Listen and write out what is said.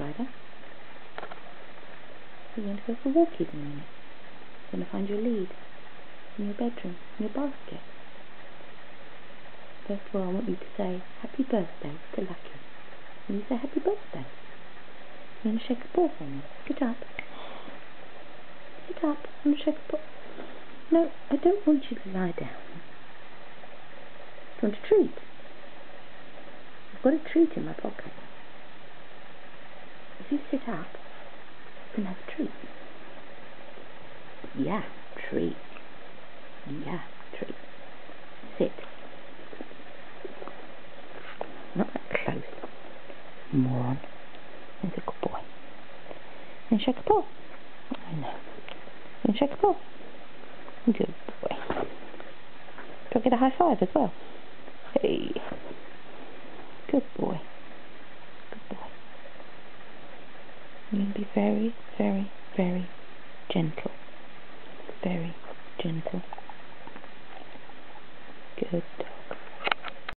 lie down. You're going to go for walkies in a minute. You're going to find your lead in your bedroom, in your basket. First of all, I want you to say happy birthday to Lucky. When you say happy birthday, you're going to shake a paw for me. Get up. Get up. I'm going to shake a paw. No, I don't want you to lie down. Do you want a treat? I've got a treat in my pocket. If you sit up, you can have a treat. Yeah, treat. Yeah, treat. Sit. Not that close. Moron. He's a good boy. And shake a paw. I know. And shake a paw. Good boy. Do I get a high five as well? Hey. Good boy. Good boy. You're going to be very, very, very gentle. Very gentle. Good.